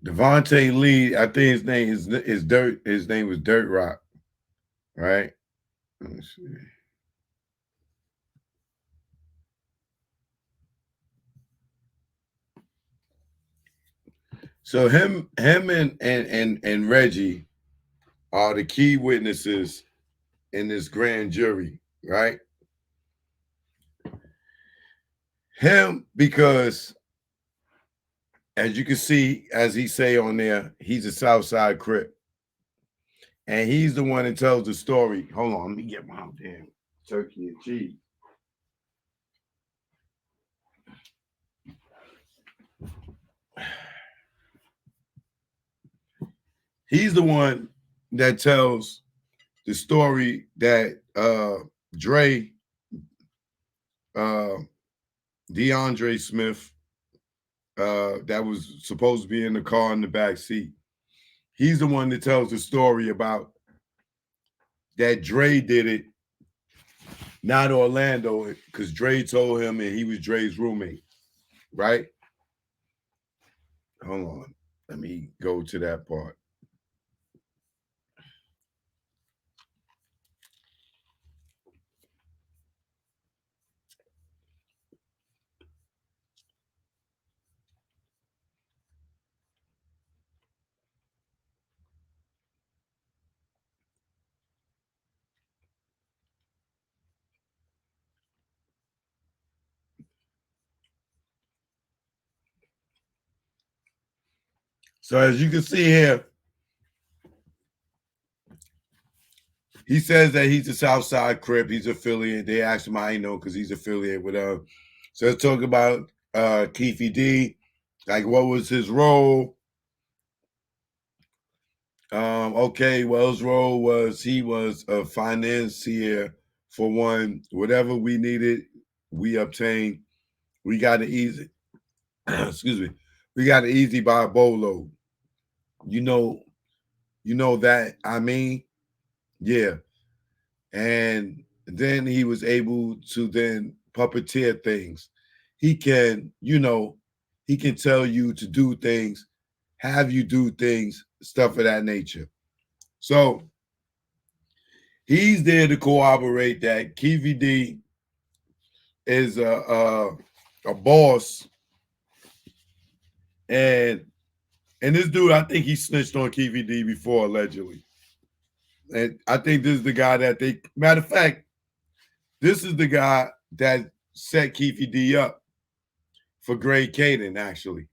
Devontae Lee, I think his name is Dirt. His name was Dirt Rock, right? Let me see. So him and Reggie are the key witnesses in this grand jury, right? Him because as you can see, as he say on there, he's a Southside Crip, and he's the one that tells the story. Hold on, let me get my damn turkey and cheese. He's the one that tells the story that Dre, uh, DeAndre Smith, that was supposed to be in the car in the back seat. He's the one that tells the story about that Dre did it, not Orlando, because Dre told him and he was Dre's roommate, right? Hold on. Let me go to that part. So as you can see here, he says that he's a Southside Crip. He's affiliated. They asked him how he know because he's affiliated with So let's talk about Keefe D. Like, what was his role? Okay, well, his role was he was a financier for one. Whatever we needed, we obtained. We got it easy. Excuse me. We got it easy by a boatload. You know, you know that. I mean, yeah. And then he was able to then puppeteer things. He can, he can tell you to do things, have you do things, stuff of that nature. So he's there to corroborate that Keefe D is a boss, and this dude, I think he snitched on Keefe D before allegedly, and I think this is the guy that they. Matter of fact, this is the guy that set Keefe D up for Greg Caden, actually.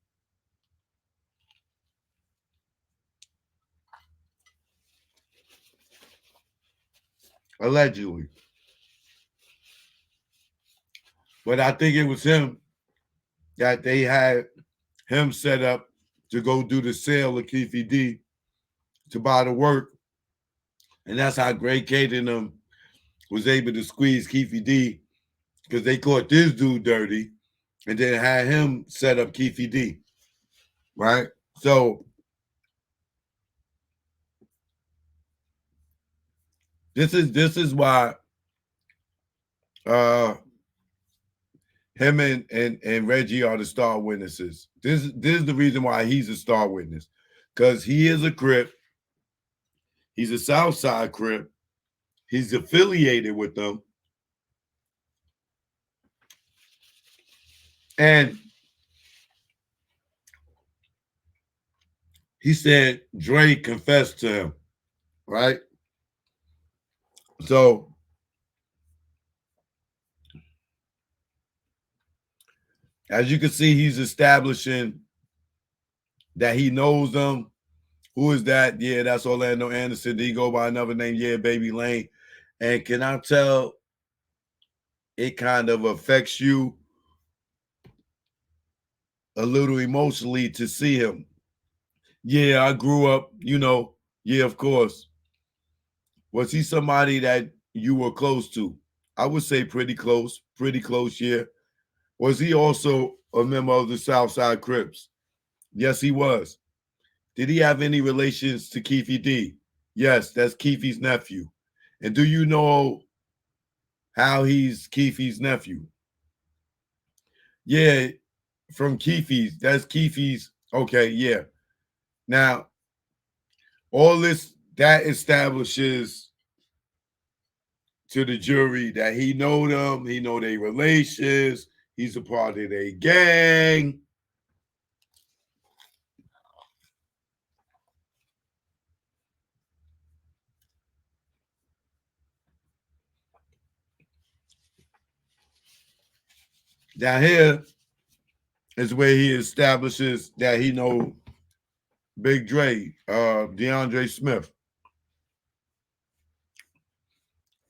Allegedly. But I think it was him that they had him set up to go do the sale of Keefe D to buy the work. And that's how Greg Caden was able to squeeze Keefe D because they caught this dude dirty and then had him set up Keefe D. Right? So this is why uh him and Reggie are the star witnesses. This is the reason why he's a star witness. Because he is a Crip. He's a Southside Crip. He's affiliated with them. And he said Dre confessed to him, right? So as you can see, he's establishing that he knows them. Who is that? Yeah, that's Orlando Anderson. Did he go by another name? Yeah, Baby Lane. And can I tell it kind of affects you a little emotionally to see him? Yeah, I grew up, Yeah, of course. Was he somebody that you were close to? I would say pretty close, yeah. Was he also a member of the Southside Crips? Yes, he was. Did he have any relations to Keefe D? Yes, that's Keefe's nephew. And do you know how he's Keefe's nephew? Yeah, from Keefe's. That's Keefe's. Okay, yeah. Now, all this that establishes to the jury that he know them, he know their relations, he's a part of their gang. Down here is where he establishes that he know Big Dre, DeAndre Smith.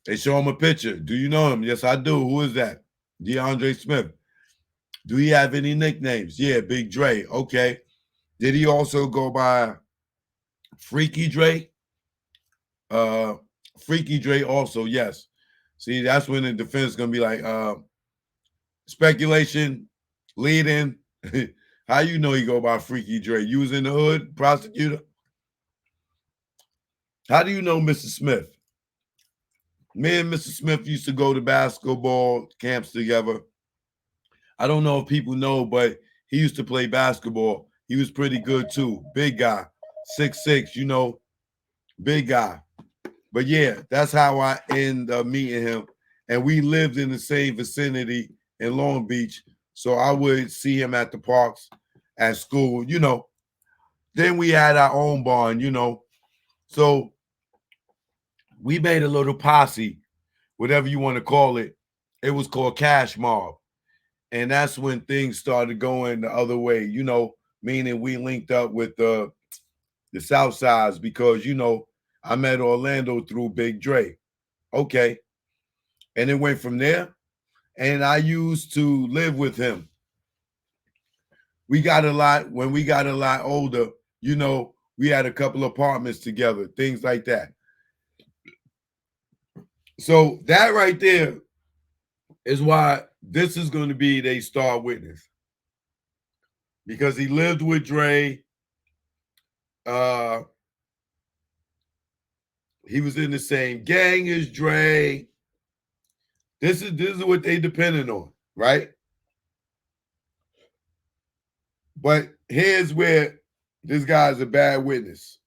They show him a picture. Do you know him? Yes, I do. Who is that? DeAndre Smith. Do he have any nicknames? Yeah, Big Dre. Okay. Did he also go by Freaky Dre? Uh, Freaky Dre also, yes. See, that's when the defense is gonna be like, speculation, leading. How you know he go by Freaky Dre? You was in the hood, prosecutor. How do you know Mr. Smith? Me and Mr. Smith used to go to basketball camps together. I don't know if people know, but he used to play basketball. He was pretty good too. Big guy, 6'6", big guy. But yeah, that's how I end up meeting him. And we lived in the same vicinity in Long Beach. So I would see him at the parks, at school, Then we had our own barn. So we made a little posse, whatever you want to call it. It was called Cash Mob. And that's when things started going the other way, meaning we linked up with the South Sides because, I met Orlando through Big Dre. Okay. And it went from there. And I used to live with him. When we got a lot older, we had a couple apartments together, things like that. So that right there is why this is going to be their star witness. Because he lived with Dre. He was in the same gang as Dre. This is what they depended on, right? But here's where this guy's a bad witness.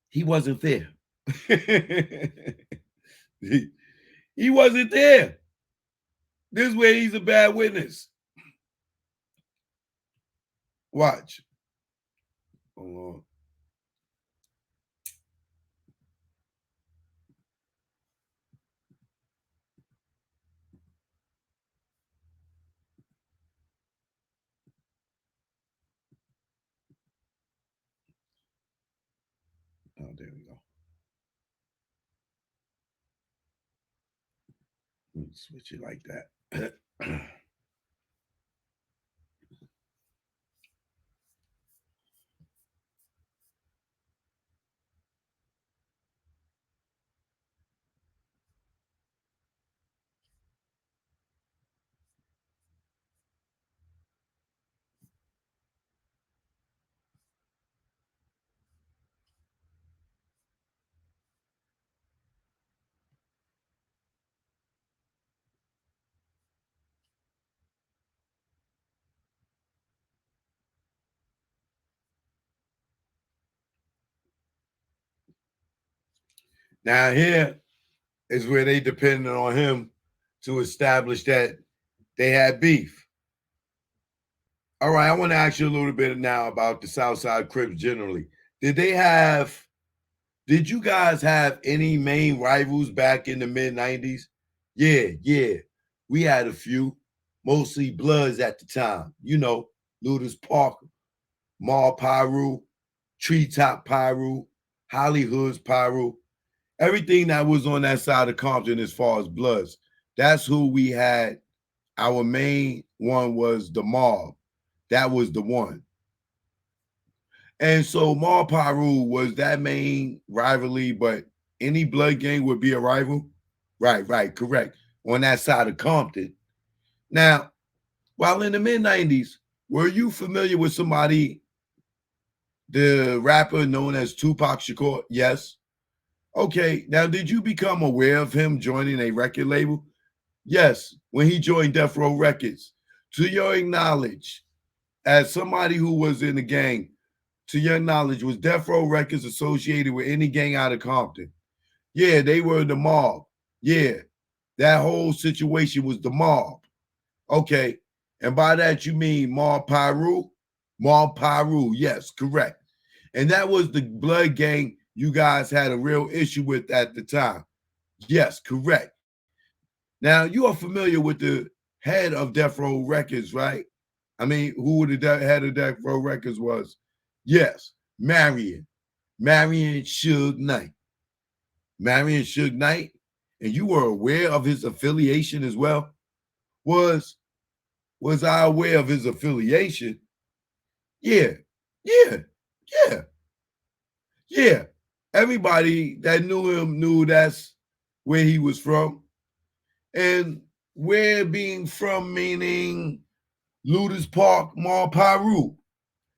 He wasn't there. he wasn't there. This is where he's a bad witness. Watch. Hold on. Oh, there we go. Let me switch it like that. Now here is where they depended on him to establish that they had beef. All right, I want to ask you a little bit now about the Southside Crips generally. Did you guys have any main rivals back in the mid-90s? Yeah. We had a few, mostly Bloods at the time. Ludus Park, Mall Pyru, Treetop Pyru, Hollywood's Pyru, everything that was on that side of Compton as far as Bloods. That's who we had. Our main one was the Mob. That was the one. And so Mall Pyru was that main rivalry, but any blood gang would be a rival. Right, correct. On that side of Compton. Now, while in the mid-90s, were you familiar with somebody, the rapper known as Tupac Shakur? Yes. Okay. Now, did you become aware of him joining a record label? Yes, when he joined Death Row Records. To your knowledge, as somebody who was in the gang, to your knowledge, was Death Row Records associated with any gang out of Compton? Yeah, they were the mob. Yeah, that whole situation was the mob. Okay, and by that you mean Mob Piru? Mob Piru, yes, correct. And that was the blood gang you guys had a real issue with at the time. Yes, correct. Now, you are familiar with the head of Death Row Records, right? I mean, who the head of Death Row Records was? Yes, Marion. Marion Suge Knight. Marion Suge Knight. And you were aware of his affiliation as well? Was was I aware of his affiliation? Yeah, yeah, yeah, yeah. Everybody that knew him knew that's where he was from. And where being from meaning Ludus Park, Mall Piru.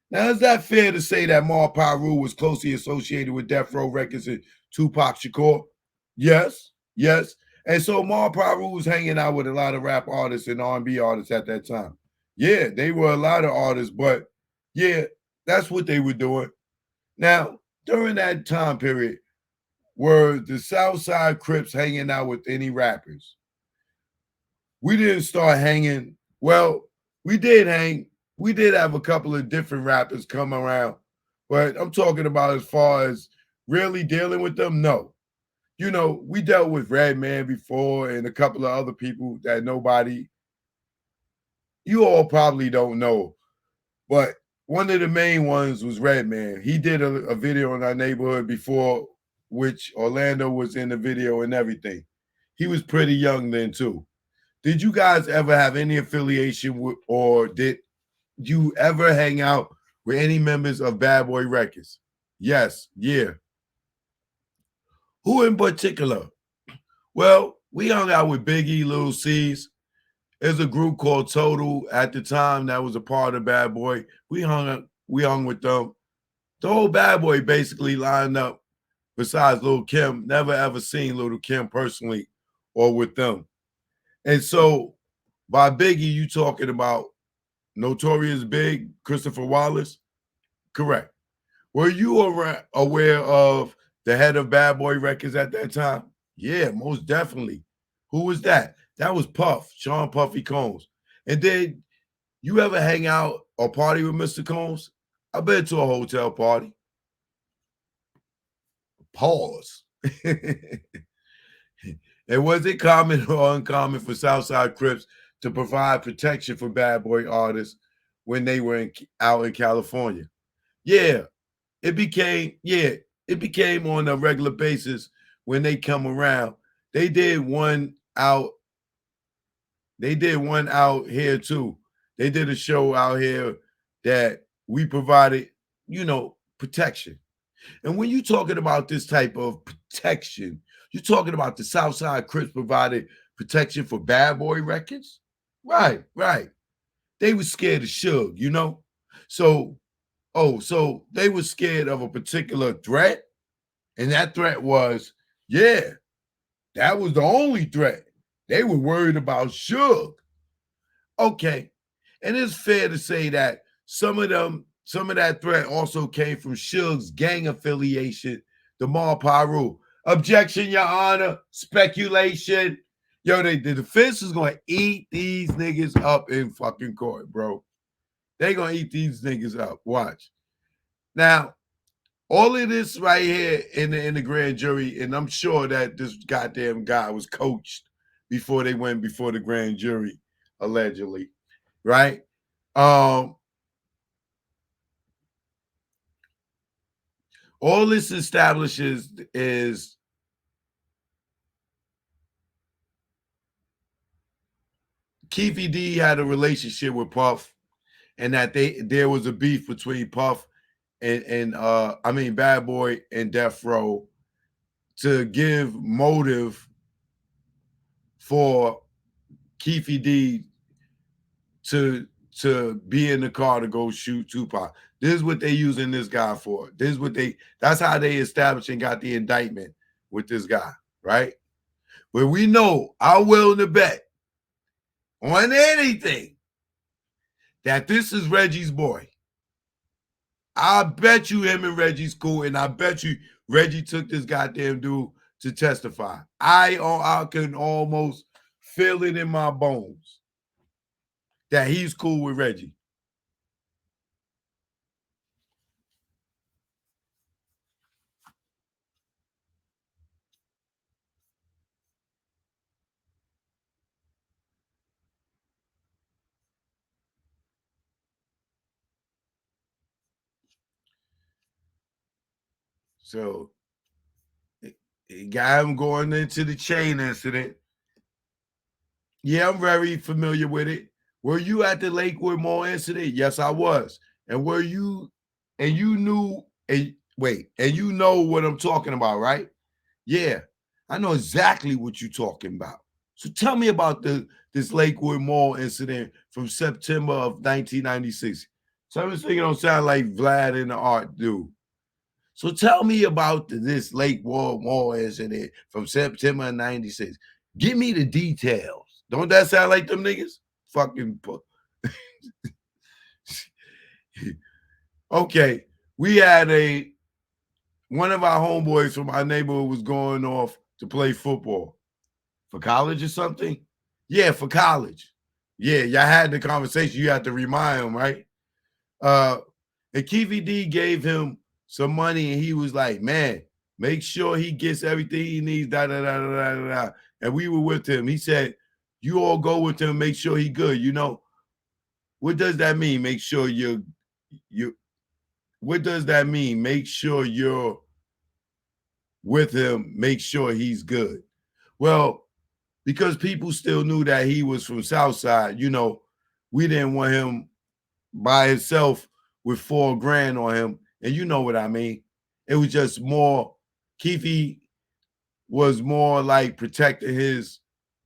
Now, is that fair to say that Mall Piru was closely associated with Death Row Records and Tupac Shakur? Yes, yes. And so Mall Piru was hanging out with a lot of rap artists and R&B artists at that time. Yeah, they were a lot of artists, but yeah, that's what they were doing. Now, during that time period, were the Southside Crips hanging out with any rappers? We didn't start hanging. Well, we did hang. We did have a couple of different rappers come around, but I'm talking about as far as really dealing with them. No, you know, we dealt with Redman before and a couple of other people that nobody, you all probably don't know, but one of the main ones was Redman. He did a video in our neighborhood before, which Orlando was in the video and everything. He was pretty young then too. Did you guys ever have any affiliation with, or did you ever hang out with any members of Bad Boy Records? Yes, yeah. Who in particular? Well, we hung out with Biggie, Lil C's. There's a group called Total at the time that was a part of Bad Boy. We hung with them. The whole Bad Boy basically lined up. Besides Lil Kim, never ever seen Lil Kim personally or with them. And so by Biggie, you talking about Notorious Big, Christopher Wallace? Correct. Were you aware of the head of Bad Boy Records at that time? Yeah, most definitely. Who was that? That was Puff, Sean Puffy Combs. And did you ever hang out or party with Mr. Combs? I've been to a hotel party. Pause. And was it common or uncommon for Southside Crips to provide protection for Bad Boy artists when they were out in California? Yeah, it became on a regular basis when they come around. They did one out. They did one out here too. They did a show out here that we provided, protection. And when you're talking about this type of protection, you're talking about the Southside Crips provided protection for Bad Boy Records? Right, right. They were scared of Suge. So, so they were scared of a particular threat. And that threat was, yeah, that was the only threat. They were worried about Suge. Okay. And it's fair to say that some of that threat also came from Suge's gang affiliation, the Mall Piru. Objection, Your Honor. Speculation. Yo, the defense is going to eat these niggas up in fucking court, bro. They going to eat these niggas up. Watch. Now, all of this right here in the grand jury, and I'm sure that this goddamn guy was coached before they went before the grand jury, allegedly, right? All this establishes is Keefe D had a relationship with Puff, and that there was a beef between Puff and Bad Boy and Death Row to give motive for Keefe D to be in the car to go shoot Tupac. This is what they using this guy for. That's how they established and got the indictment with this guy, right? But we know, I'm willing to bet on anything that this is Reggie's boy, I bet you him and Reggie's cool, and I bet you Reggie took this goddamn dude to testify. I can almost feel it in my bones that he's cool with Reggie. So it got him going into the chain incident. Yeah, I'm very familiar with it. Were you at the Lakewood Mall incident? Yes, I was. And were you, and you knew, and wait, and you know what I'm talking about, right? Yeah, I know exactly what you're talking about. So tell me about this Lakewood Mall incident from September of 1996. So this thing don't sound like Vlad and the art dude. So tell me about this Lakewood Mall incident from September of 96. Give me the details. Don't that sound like them niggas? Fucking okay. We had one of our homeboys from our neighborhood was going off to play football for college or something. Yeah, for college. Yeah, y'all had the conversation. You had to remind him, right? Uh, and Keefe D gave him some money, and he was like, "Man, make sure he gets everything he needs." Da da da da da da. And we were with him. He said, "You all go with him. Make sure he good." You know what does that mean? Make sure you. What does that mean? Make sure you're with him. Make sure he's good. Well, because people still knew that he was from Southside. You know, we didn't want him by himself with $4 grand on him. And you know what I mean. It was just more, Keefe was more like protecting his,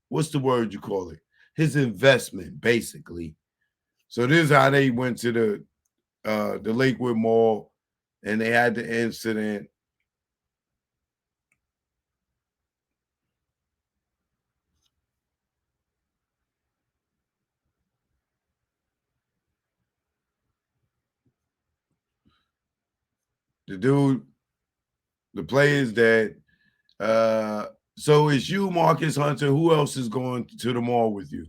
what's the word you call it? His investment, basically. So this is how they went to the Lakewood Mall and they had the incident. The dude, the players that so it's you, Marcus Hunter. Who else is going to the mall with you?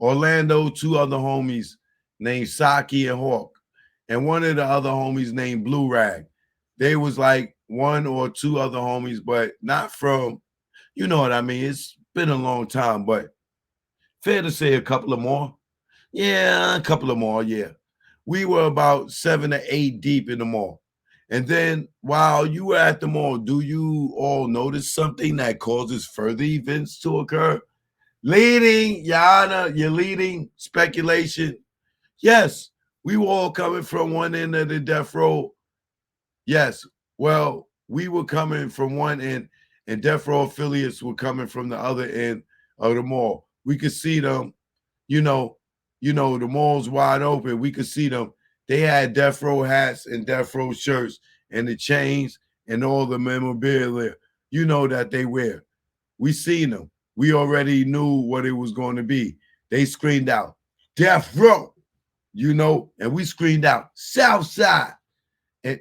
Orlando, two other homies named Saki and Hawk, and one of the other homies named Blue Rag. They was like one or two other homies, but not from, you know what I mean? It's been a long time, but fair to say a couple of more. Yeah, a couple of more, yeah. We were about 7 to 8 deep in the mall. And then while you were at the mall, do you all notice something that causes further events to occur? Leading, Yana, you're leading speculation. Yes, we were all coming from one end of the death row. Yes, well, we were coming from one end, and death row affiliates were coming from the other end of the mall. We could see them, you know, the mall's wide open. We could see them. They had death row hats and death row shirts and the chains and all the memorabilia, that they wear. We seen them. We already knew what it was going to be. They screamed out, Death Row, and we screamed out, South Side. And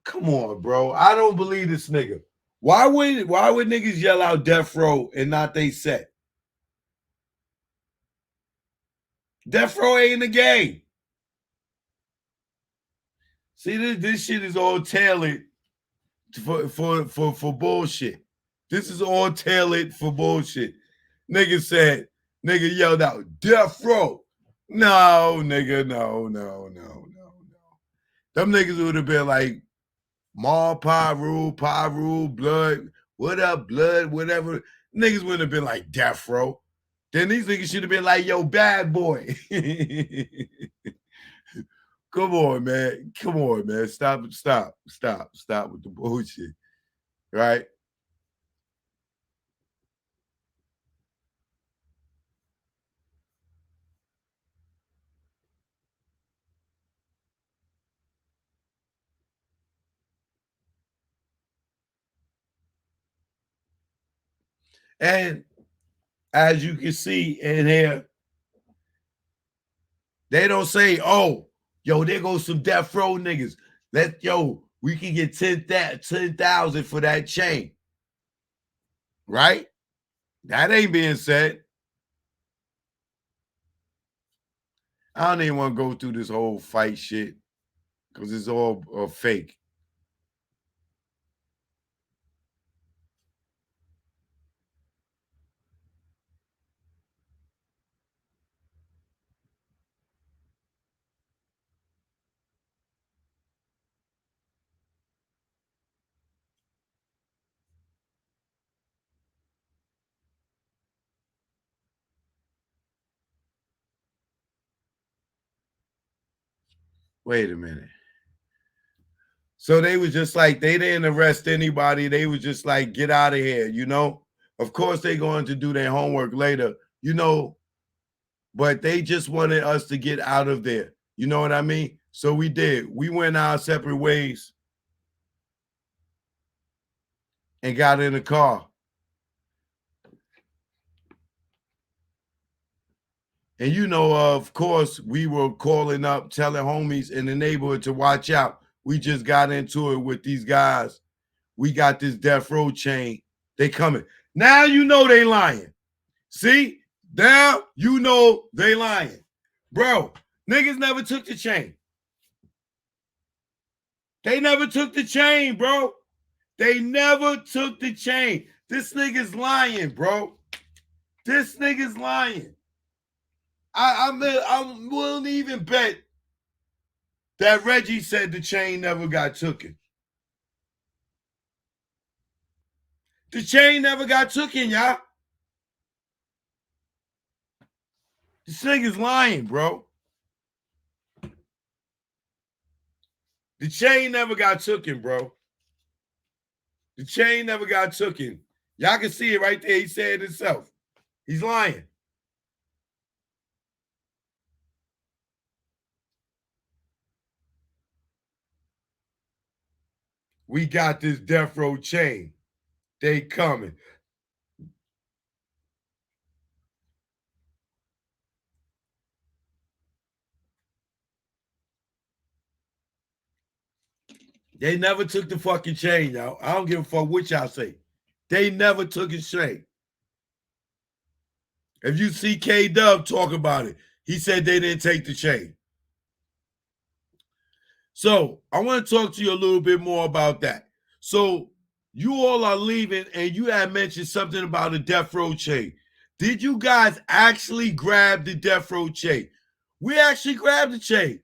come on, bro. I don't believe this nigga. Why would niggas yell out Death Row and not they set? Death Row ain't in the game. See, this shit is all tailored for bullshit. This is all tailored for bullshit. Nigga yelled out, Death Row. No, nigga, no. Them niggas would have been like, Maul, Pyru, Blood, what up, Blood, whatever. Niggas wouldn't have been like Death Row. Then these niggas should have been like, yo, bad boy. Come on, man. Come on, man. Stop with the bullshit. Right? And as you can see in here, They don't say, oh, yo, there goes some death row niggas. We can get 10,000 for that chain. Right? That ain't being said. I don't even want to go through this whole fight shit because it's all fake. Wait a minute. So they was just like, they didn't arrest anybody. They was just like, get out of here, you know? Of course, they going to do their homework later, you know, but they just wanted us to get out of there. You know what I mean? So we did. We went our separate ways and got in the car. And you know, of course, we were calling up, telling homies in the neighborhood to watch out. We just got into it with these guys. We got this death row chain. They coming. Now you know they lying. See? Now you know they lying. Bro, niggas never took the chain. They never took the chain, bro. They never took the chain. This nigga's lying, bro. This nigga's lying. I'm willing to even bet that Reggie said the chain never got taken. The chain never got taken, y'all. This nigga's lying, bro. The chain never got taken, bro. The chain never got taken. Y'all can see it right there. He said it himself. He's lying. We got this death row chain. They coming. They never took the fucking chain, y'all. I don't give a fuck what y'all say. They never took his chain. If you see K Dub talk about it, he said they didn't take the chain. So I want to talk to you a little bit more about that. So you all are leaving, and you had mentioned something about a death row chain. Did you guys actually grab the death row chain? We actually grabbed the chain.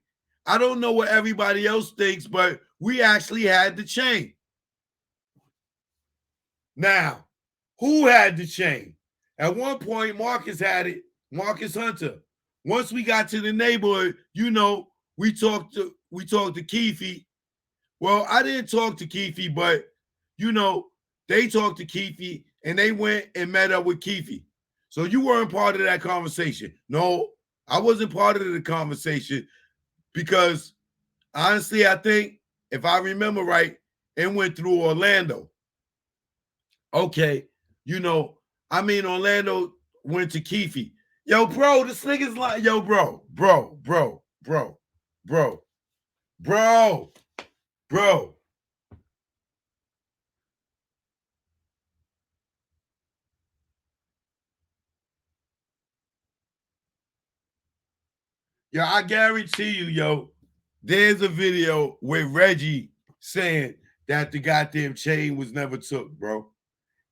I don't know what everybody else thinks, but we actually had the chain. Now, who had the chain? At one point, Marcus had it, Marcus Hunter. Once we got to the neighborhood, you know, we talked to Keefe. Well, I didn't talk to Keefe, but you know, they talked to Keefe and they went and met up with Keefe. So you weren't part of that conversation. No, I wasn't part of the conversation because honestly, I think if I remember right, it went through Orlando. Okay, you know, I mean, Orlando went to Keefe. Yo, bro, this nigga's like, yo, bro. Yo, I guarantee you, yo, there's a video with Reggie saying that the goddamn chain was never took, bro.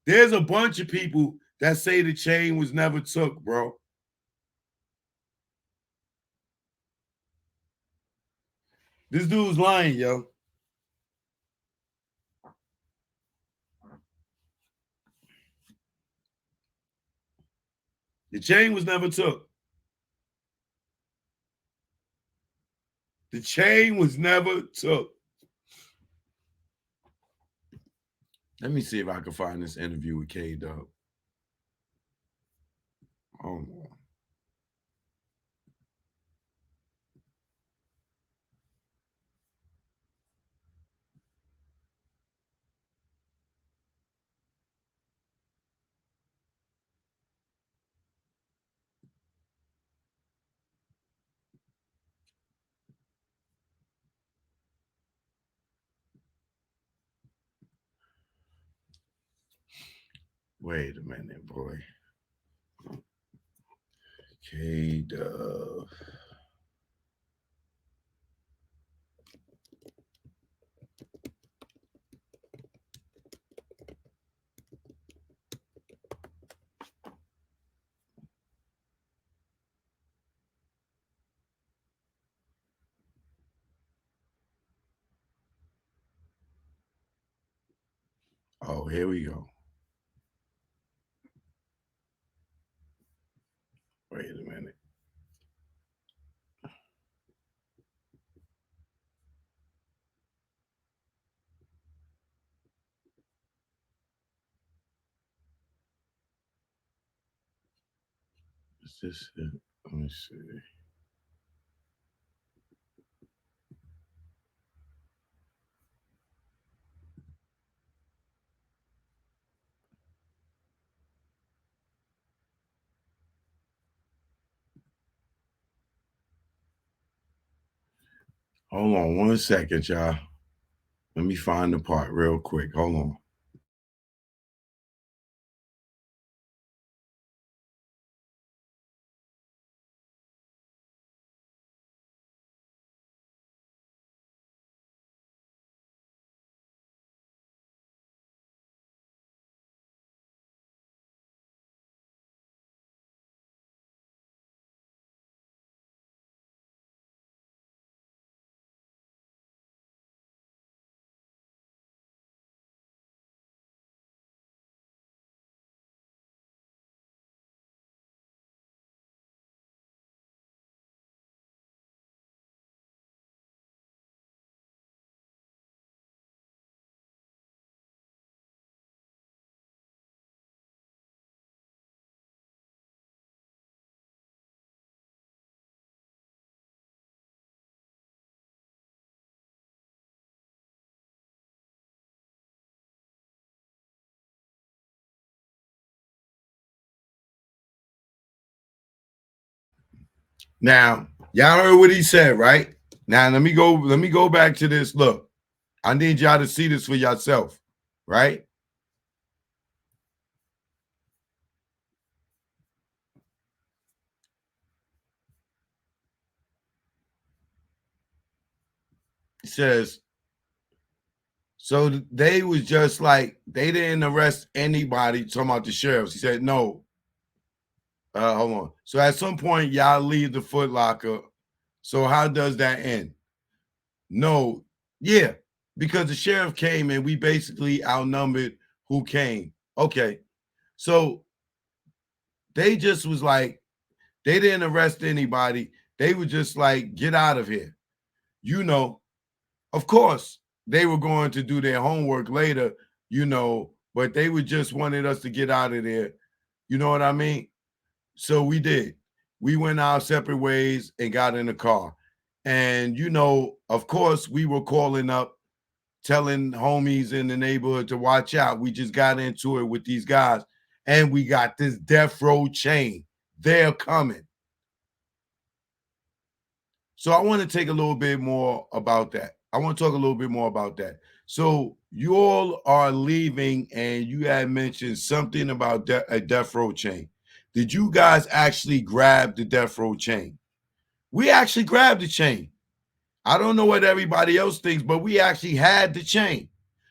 There's a bunch of people that say the chain was never took, bro. This dude's lying, yo. The chain was never took. The chain was never took. Let me see if I can find this interview with K Dub. Oh, Wait a minute, boy. K-Dub. Oh, here we go. Wait a minute. Is this it? Let me see. Hold on 1 second, y'all. Let me find the part real quick. Hold on. Now, y'all heard what he said, right? Now let me go back to this. Look, I need y'all to see this for yourself, right? He says, so they was just like, they didn't arrest anybody talking about the sheriffs. He said, no. Hold on. So at some point, y'all leave the Foot Locker. So how does that end? No. Yeah. Because the sheriff came and we basically outnumbered who came. Okay. So they just was like, they didn't arrest anybody. They were just like, get out of here. You know, of course, they were going to do their homework later, but they would just wanted us to get out of there. You know what I mean? So we did. We went our separate ways and got in the car. And, of course, we were calling up, telling homies in the neighborhood to watch out. We just got into it with these guys. And we got this death row chain. They're coming. So I want to take a little bit more about that. I want to talk a little bit more about that. So you all are leaving, and you had mentioned something about a death row chain. Did you guys actually grab the death row chain? We actually grabbed the chain. I don't know what everybody else thinks, but we actually had the chain.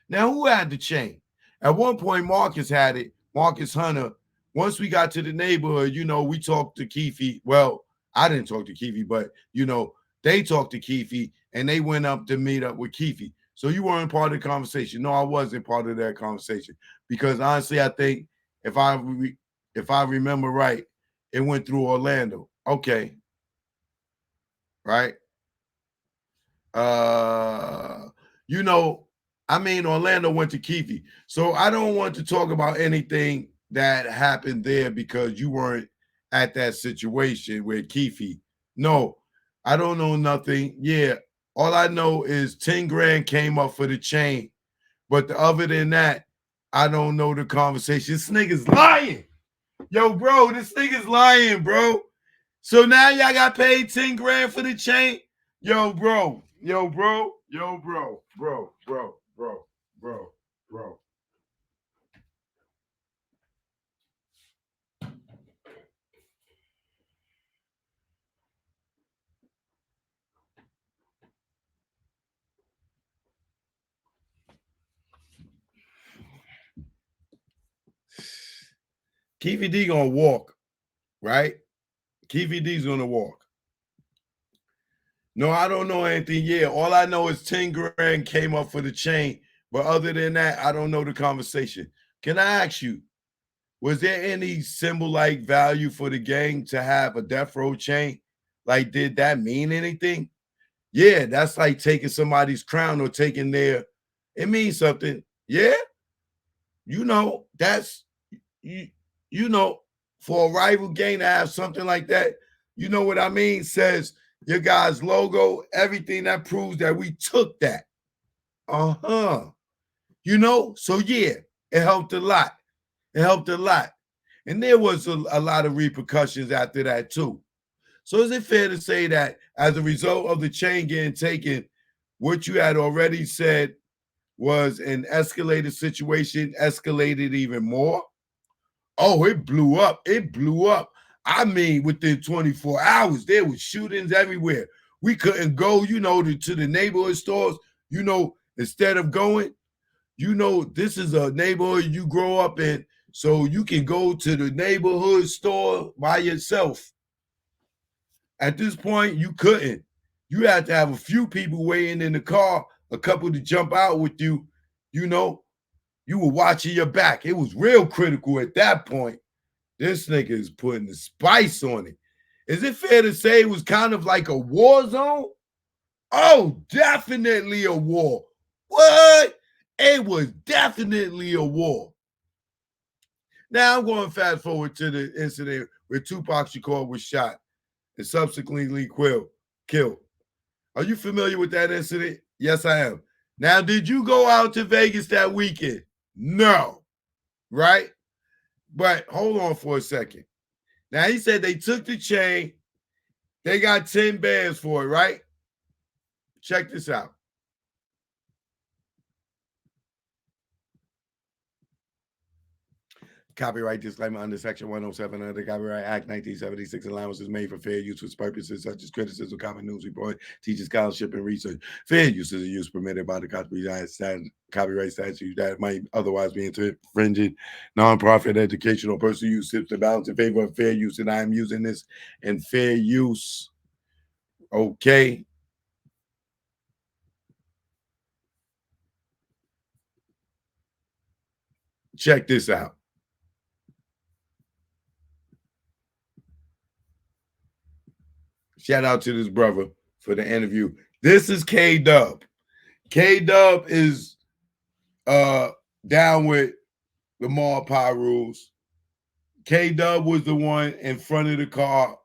Now, who had the chain? At one point, Marcus had it, Marcus Hunter. Once we got to the neighborhood, we talked to Keefe. Well, I didn't talk to Keefe, but, they talked to Keefe and they went up to meet up with Keefe. So you weren't part of the conversation. No, I wasn't part of that conversation because honestly, I think if I remember right, it went through Orlando. Okay, right? Uh, you know, Orlando went to Keefe. So I don't want to talk about anything that happened there because you weren't at that situation with Keefe. No, I don't know nothing. Yeah, all I know is 10 grand came up for the chain. But other than that, I don't know the conversation. This nigga's lying. Yo, bro, this nigga's lying, bro. So now y'all got paid 10 grand for the chain? Yo, bro. Yo, bro. Yo, bro. Bro. Keefe D gonna walk, right? Keefe D's gonna walk. No, I don't know anything. Yeah, all I know is 10 grand came up for the chain. But other than that, I don't know the conversation. Can I ask you, was there any symbol like value for the gang to have a death row chain? Like, did that mean anything? Yeah, that's like taking somebody's crown or taking their, it means something. Yeah, that's you, you know, for a rival gang to have something like that, you know what I mean? Says your guy's logo, everything that proves that we took that. Uh-huh. So yeah, it helped a lot. It helped a lot. And there was a lot of repercussions after that too. So is it fair to say that as a result of the chain getting taken, what you had already said was an escalated situation escalated even more? Oh, it blew up. It blew up. I mean, within 24 hours, there was shootings everywhere. We couldn't go, to the neighborhood stores. Instead of going, this is a neighborhood you grow up in, so you can go to the neighborhood store by yourself. At this point, you couldn't. You had to have a few people waiting in the car, a couple to jump out with you. You know, you were watching your back. It was real critical at that point. This nigga is putting the spice on it. Is it fair to say it was kind of like a war zone? Oh, definitely a war. What? It was definitely a war. Now I'm going fast forward to the incident where Tupac Shakur was shot and subsequently killed. Are you familiar with that incident? Yes, I am. Now, did you go out to Vegas that weekend? No. Right? But hold on for a second. Now, he said they took the chain. They got 10 bands for it, right? Check this out. Copyright disclaimer under Section 107 of the Copyright Act 1976. Allowance is made for fair use for purposes such as criticism, common news report, teaching scholarship, and research. Fair use is a use permitted by the copyright statute that might otherwise be infringing. Nonprofit, educational, personal use tips the balance in favor of fair use, and I am using this in fair use. Okay. Check this out. Shout out to this brother for the interview. This is K Dub. K Dub is down with the mall pie rules. K Dub was the one in front of the car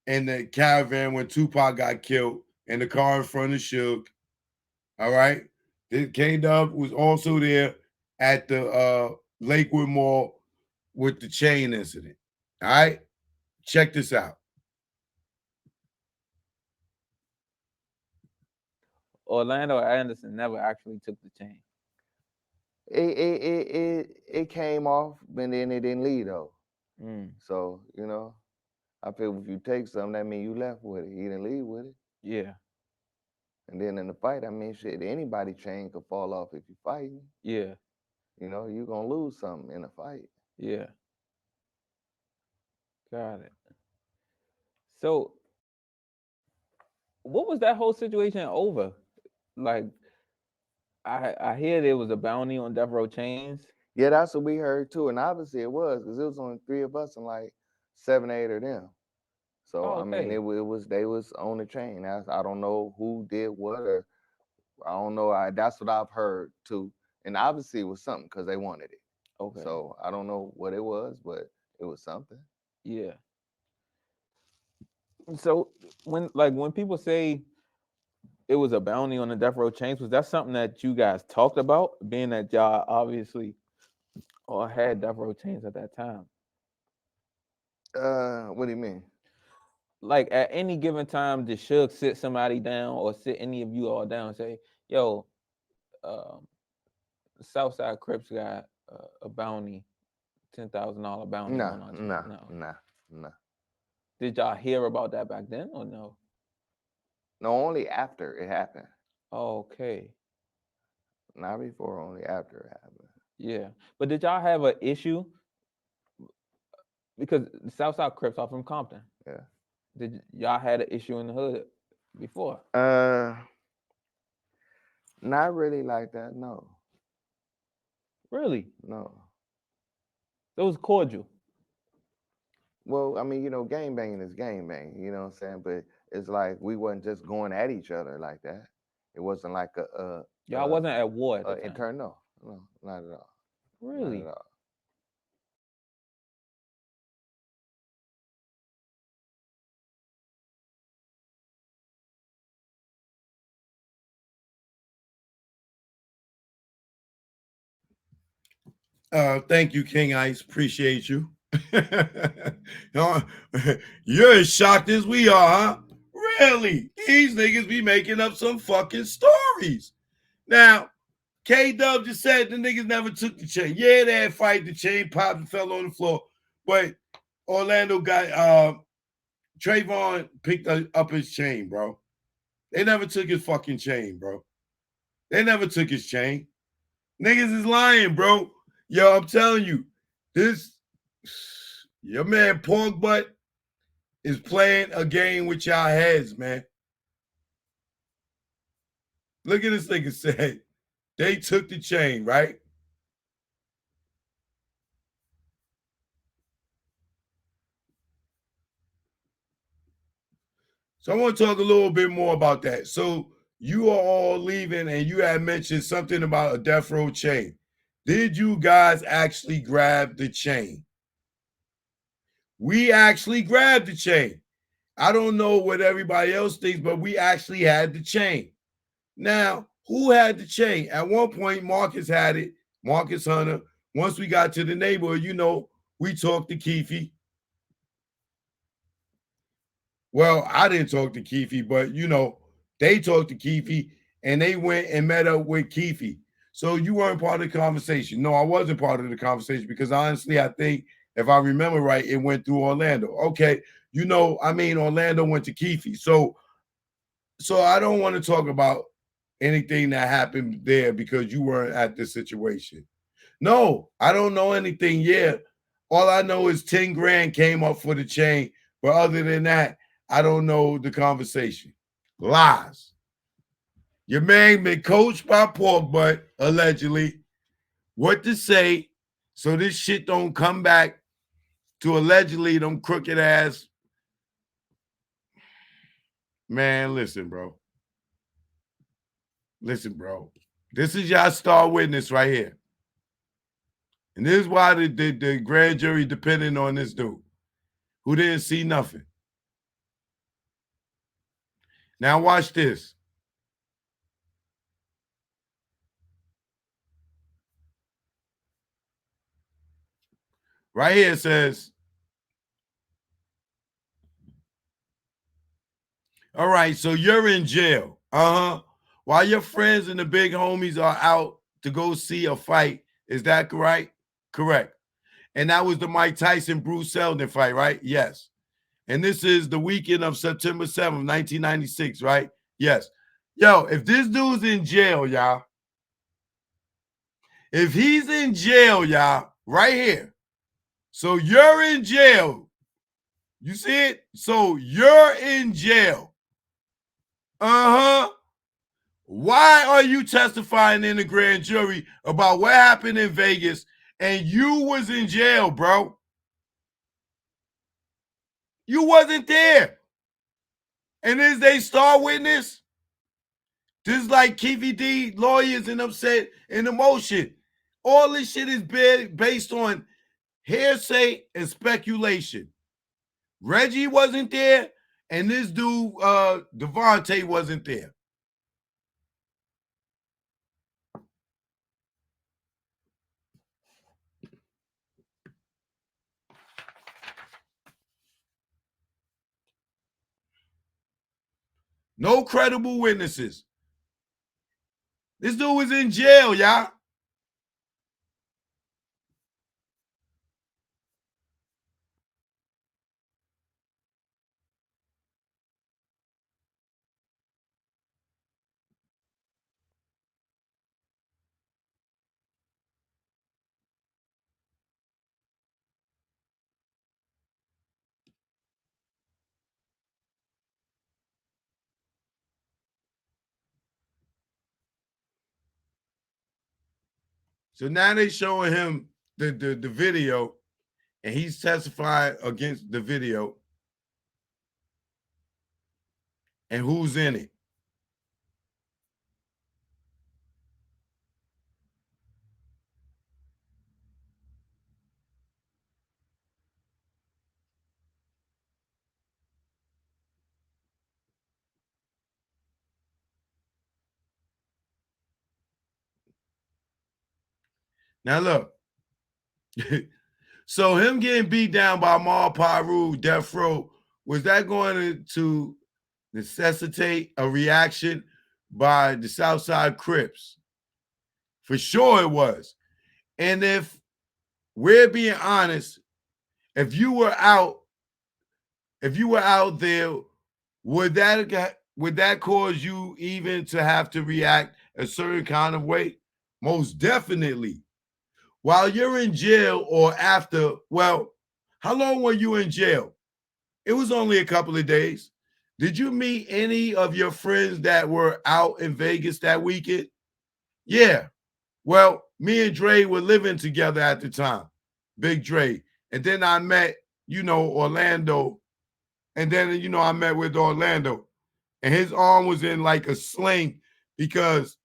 in the caravan when Tupac got killed, in the car in front of Suge. All right. K Dub was also there at the Lakewood Mall with the chain incident. All right. Check this out. Orlando Anderson never actually took the chain. It came off, but then it didn't leave though. Mm. So I feel if you take something, that means you left with it. He didn't leave with it. Yeah. And then in the fight, I mean, shit, anybody chain could fall off if you fighting. Yeah. You're gonna lose something in a fight. Yeah. Got it. So, what was that whole situation over? Like, I hear there was a bounty on Death Row Chains. Yeah, that's what we heard too, and obviously it was because it was only 3 of us and like 7, 8 of them. So Oh, I mean, okay. it was they was on the chain. I don't know who did what, or I don't know. That's what I've heard too, and obviously it was something because they wanted it. Okay. So I don't know what it was, but it was something. Yeah. So when people say it was a bounty on the Death Row Chains, was that something that you guys talked about, being that y'all obviously or had Death Row Chains at that time? What do you mean? Like at any given time, did Suge sit somebody down or sit any of you all down and say, yo, um, Southside Crips got a bounty, $10,000 bounty Nah, on our chain? nah, No. nah, nah. Did y'all hear about that back then or no? No, only after it happened. Okay. Not before, only after it happened. Yeah. But did y'all have an issue Because the Southside Crips are from Compton. Yeah. Did y'all had an issue in the hood before? Not really like that. No, Really? no. It was cordial. Well, I mean, gang banging is gang banging. You know what I'm saying? But it's like we wasn't just going at each other like that. It wasn't like Y'all wasn't at war at the time. internal. No, not at all. Not Really? at all. Thank you, King Ice. Appreciate you. You're as shocked as we are, huh? Really? These niggas be making up some fucking stories. Now, K Dub just said the niggas never took the chain. Yeah, they had fight, the chain popped and fell on the floor. But Orlando got Trayvon picked up his chain, bro. They never took his fucking chain, bro. They never took his chain. Niggas is lying, bro. Yo, I'm telling you, your man Pork Butt is playing a game with y'all heads, man. Look at this nigga say. They took the chain, right? So I want to talk a little bit more about that. So you are all leaving and you had mentioned something about a death row chain. Did you guys actually grab the chain? We actually grabbed the chain. I don't know what everybody else thinks, but we actually had the chain. Now, who had the chain? At one point, Marcus had it, Marcus Hunter. Once we got to the neighborhood, we talked to Keefe. Well, I didn't talk to Keefe, but they talked to Keefe and they went and met up with Keefe. So you weren't part of the conversation. No, I wasn't part of the conversation because honestly, I think if I remember right, it went through Orlando. Okay, Orlando went to Keefe. So I don't want to talk about anything that happened there because you weren't at this situation. No, I don't know anything yet. All I know is 10 grand came up for the chain. But other than that, I don't know the conversation. Lies. Your man been coached by Pork Butt, allegedly, what to say so this shit don't come back to allegedly them crooked ass. Man, listen, bro. Listen, bro. This is y'all star witness right here. And this is why the grand jury depending on this dude who didn't see nothing. Now watch this. Right here it says, all right, so you're in jail. Uh-huh. While your friends and the big homies are out to go see a fight. Is that correct? Correct. And that was the Mike Tyson Bruce Seldon fight, right? Yes. And this is the weekend of September 7th, 1996, right? Yes. Yo, if this dude's in jail, y'all, if he's in jail, y'all, right here. So you're in jail. You see it? So you're in jail. Uh-huh. Why are you testifying in the grand jury about what happened in Vegas and you was in jail, bro? You wasn't there. And is they star witness? This is like Keefe D lawyers and upset and emotion. All this shit is based on hearsay and speculation. Reggie wasn't there, and this dude, Devontae, wasn't there. No credible witnesses. This dude was in jail, y'all. So now they showing him the video, and he's testifying against the video. And who's in it? Now look. So him getting beat down by Mar Paru, Death Row, was that going to necessitate a reaction by the Southside Crips? For sure it was. And if we're being honest, if you were out there, would that cause you even to have to react a certain kind of way? Most definitely. While you're in jail or after, well, how long were you in jail? It was only a couple of days. Did you meet any of your friends that were out in Vegas that weekend? Yeah. Well, me and Dre were living together at the time, Big Dre. And then I met, Orlando. And then, I met with Orlando. And his arm was in like a sling because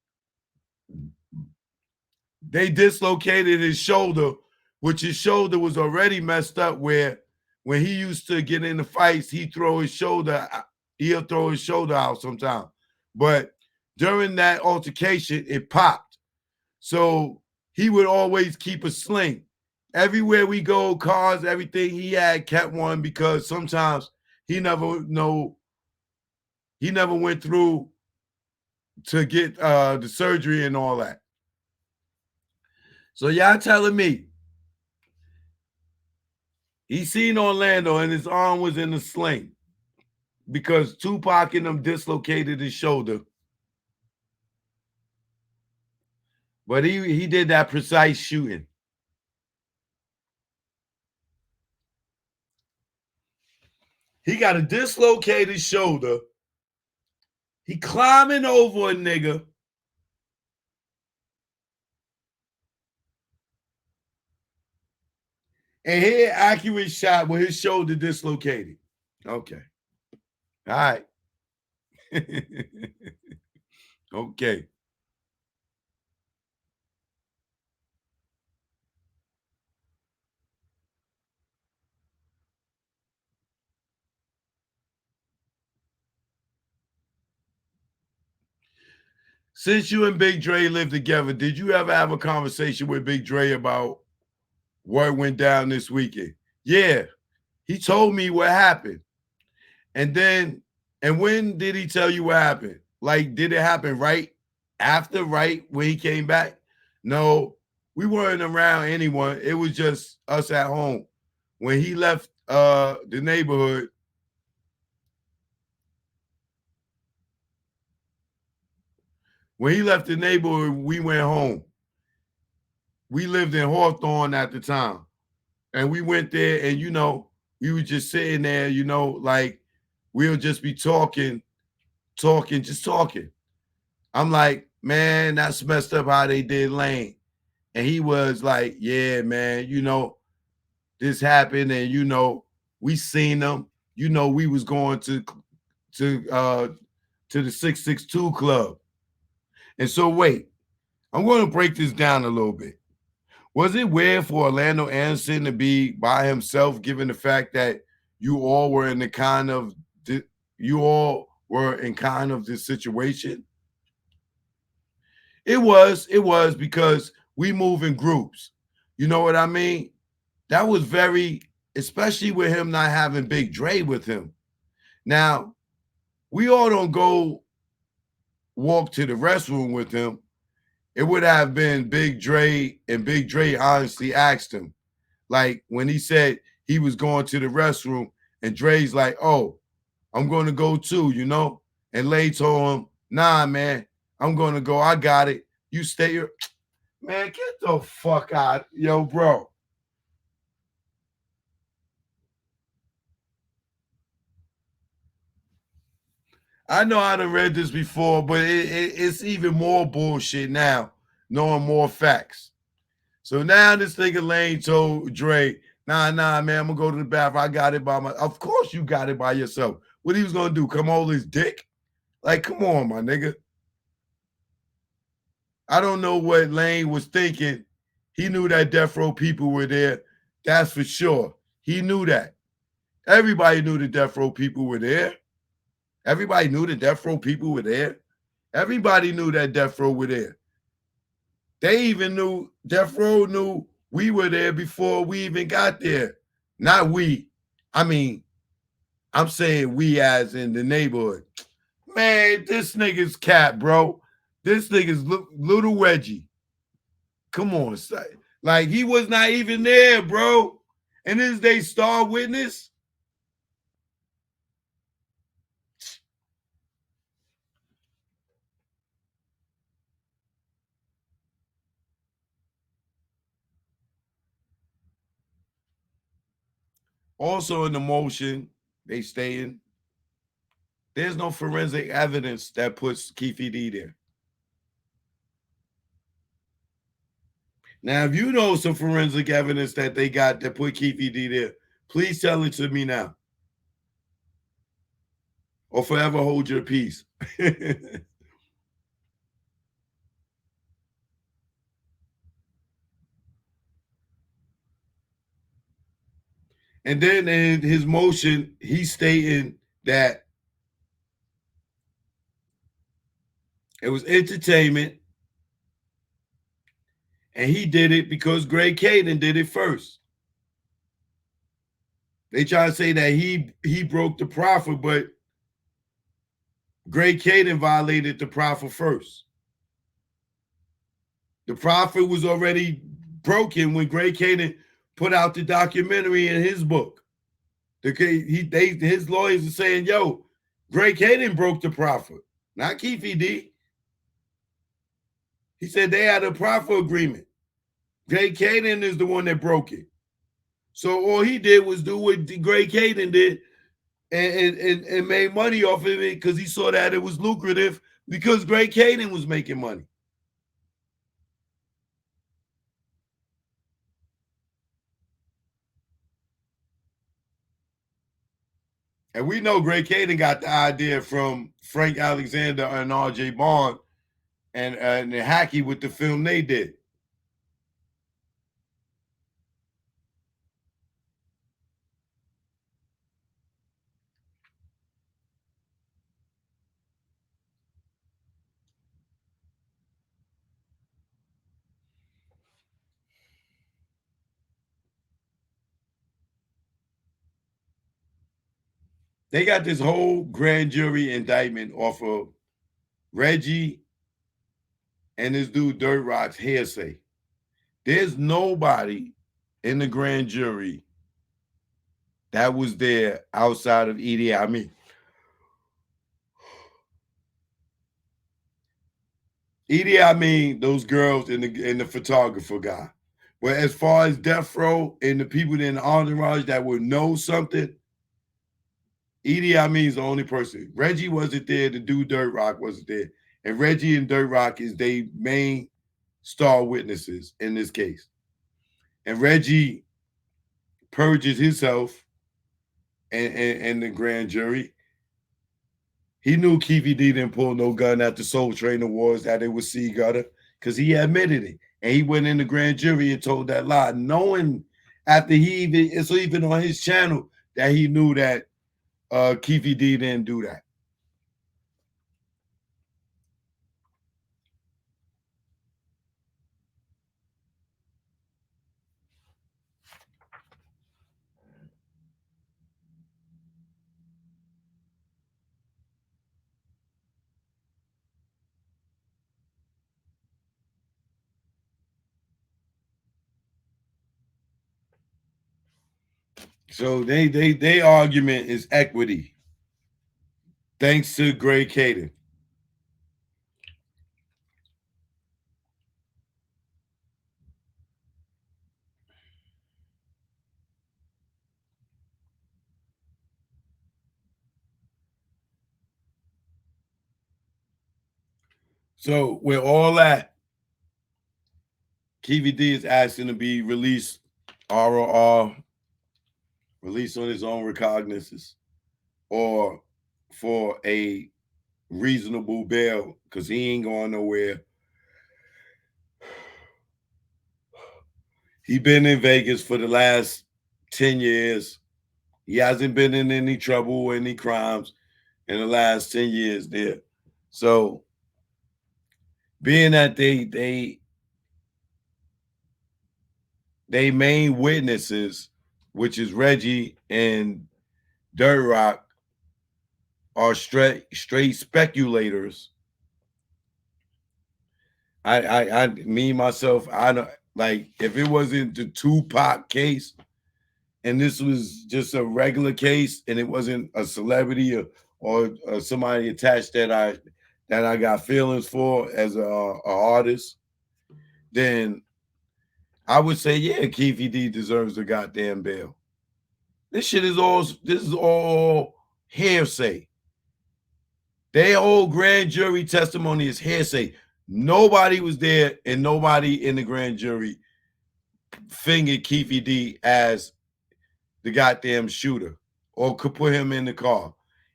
they dislocated his shoulder, which his shoulder was already messed up where when he used to get into fights, he'll throw his shoulder out sometimes. But during that altercation, it popped. So he would always keep a sling. Everywhere we go, cars, everything, he had kept one because sometimes he never went through to get the surgery and all that. So y'all telling me he seen Orlando and his arm was in a sling because Tupac and them dislocated his shoulder. But he did that precise shooting. He got a dislocated shoulder. He climbing over a nigga. And he had accurate shot with his shoulder dislocated. Okay. All right. Okay. Since you and Big Dre lived together, did you ever have a conversation with Big Dre about what went down this weekend? Yeah. He told me what happened. And when did he tell you what happened? Like, did it happen right when he came back? No, we weren't around anyone. It was just us at home. When he left the neighborhood, we went home. We lived in Hawthorne at the time. And we went there and, we were just sitting there, like we'll just be talking. I'm like, man, that's messed up how they did Lane. And he was like, yeah, man, this happened and, we seen them. We was going to the 662 club. And so wait, I'm going to break this down a little bit. Was it weird for Orlando Anderson to be by himself, given the fact that you all were in kind of this situation? It was because we move in groups. You know what I mean? That was especially with him not having Big Dre with him. Now, we all don't go walk to the restroom with him. It would have been Big Dre, and Big Dre honestly asked him. Like when he said he was going to the restroom, and Dre's like, oh, I'm going to go too, And Lay told him, nah, man, I'm going to go. I got it. You stay here. Man, get the fuck out. Yo, bro. I know I done read this before, but it's even more bullshit now, knowing more facts. So now this nigga Lane told Dre, nah, man, I'm gonna go to the bathroom. I got it by my. Of course you got it by yourself. What he was gonna do? Come hold his dick? Like, come on, my nigga. I don't know what Lane was thinking. He knew that death row people were there. That's for sure. He knew that. Everybody knew the death row people were there. Everybody knew the death row people were there. Everybody knew that death row were there. They even knew, death row knew we were there before we even got there. Not we. I mean, I'm saying we as in the neighborhood. Man, this nigga's cat, bro. This nigga's little Reggie. Come on. Like, he was not even there, bro. And this they star witness. Also in the motion, they staying. There's no forensic evidence that puts Keefe D there. Now, if you know some forensic evidence that they got that put Keefe D there, please tell it to me now. Or forever hold your peace. And then in his motion, he's stating that it was entertainment, and he did it because Greg Caden did it first. They try to say that he broke the proffer, but Greg Caden violated the proffer first. The proffer was already broken when Greg Caden put out the documentary in his book. His lawyers are saying, yo, Greg Caden broke the proffer, not Keefe D. He said they had a proffer agreement. Greg Caden is the one that broke it. So all he did was do what Greg Caden did and made money off of it because he saw that it was lucrative because Greg Caden was making money. And we know Greg Caden got the idea from Frank Alexander and R.J. Bond and Hackey with the film they did. They got this whole grand jury indictment off of Reggie and this dude Dirt Rock's hearsay. There's nobody in the grand jury that was there outside of Edie. I mean, Edie, I mean those girls and the photographer guy. But as far as death row and the people in the entourage that would know something, Edie, I mean, is the only person. Reggie wasn't there. The dude Dirt Rock wasn't there. And Reggie and Dirt Rock is their main star witnesses in this case. And Reggie purges himself and the grand jury. He knew Keefe D didn't pull no gun at the Soul Train Awards, that it was C Gutter, because he admitted it. And he went in the grand jury and told that lie, knowing after it's even on his channel that he knew that Keefe D didn't do that. So they argument is equity, thanks to Greg Caden. So with all that, Keefe D is asking to be released, ROR, released on his own recognizance, or for a reasonable bail, because he ain't going nowhere. He been in Vegas for the last 10 years. He hasn't been in any trouble or any crimes in the last 10 years there. So being that they main witnesses, which is Reggie and Dirt Rock, are straight speculators. Me myself, I don't like if it wasn't the Tupac case and this was just a regular case and it wasn't a celebrity or somebody attached that I got feelings for as a artist, then I would say, yeah, Keefe D deserves a goddamn bail. This is all hearsay. Their whole grand jury testimony is hearsay. Nobody was there and nobody in the grand jury fingered Keefe D as the goddamn shooter or could put him in the car.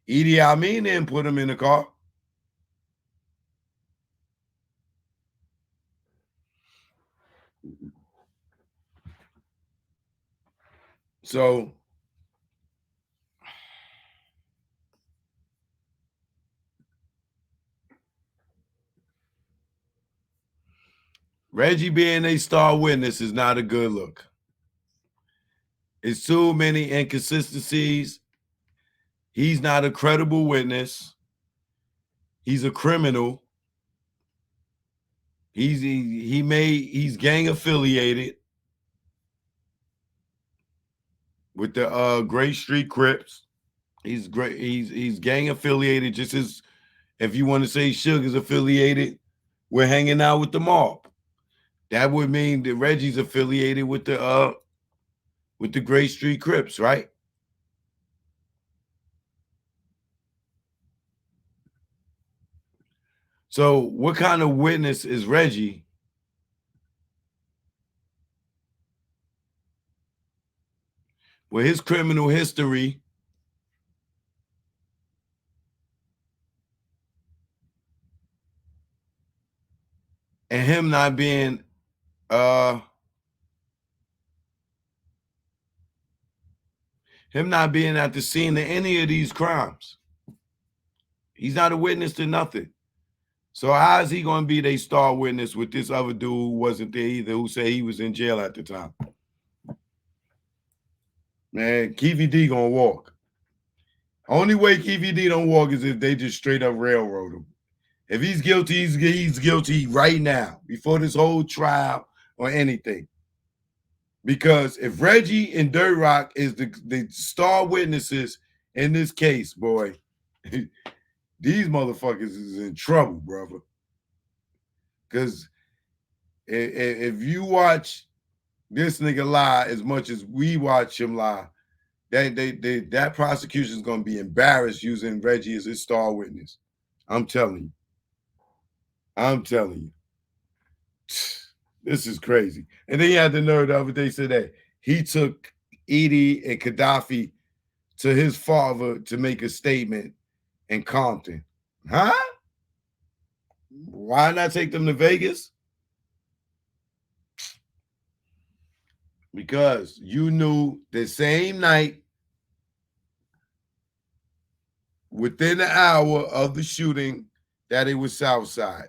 Idi Amin didn't put him in the car. So Reggie being a star witness is not a good look. It's too many inconsistencies. He's not a credible witness. He's a criminal. He's gang affiliated with the Great Street Crips. He's great. He's gang affiliated, just as if you want to say Sugar's affiliated, we're hanging out with the mob. That would mean that Reggie's affiliated with the Great Street Crips, right? So what kind of witness is Reggie? With his criminal history, and him not being at the scene of any of these crimes. He's not a witness to nothing. So how is he going to be their star witness with this other dude who wasn't there either, who said he was in jail at the time? Man, Keefe D gonna walk. Only way Keefe D don't walk is if they just straight up railroad him. If he's guilty, he's guilty right now, before this whole trial or anything. Because if Reggie and Dirt Rock is the star witnesses in this case, boy, these motherfuckers is in trouble, brother. Because if you watch this nigga lie as much as we watch him lie, that prosecution is going to be embarrassed using Reggie as his star witness. I'm telling you. This is crazy. And then he had the nerve the other day said that he took Edie and Gaddafi to his father to make a statement in Compton. Huh? Why not take them to Vegas? Because you knew the same night, within an hour of the shooting, that it was Southside.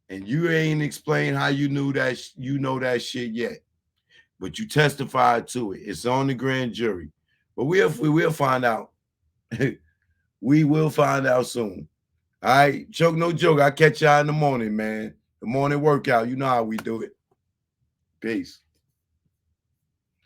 And you ain't explained how you knew that that shit yet. But you testified to it. It's on the grand jury. But we'll find out. We will find out soon. All right. Joke, no joke. I'll catch y'all in the morning, man. The morning workout. You know how we do it. Peace.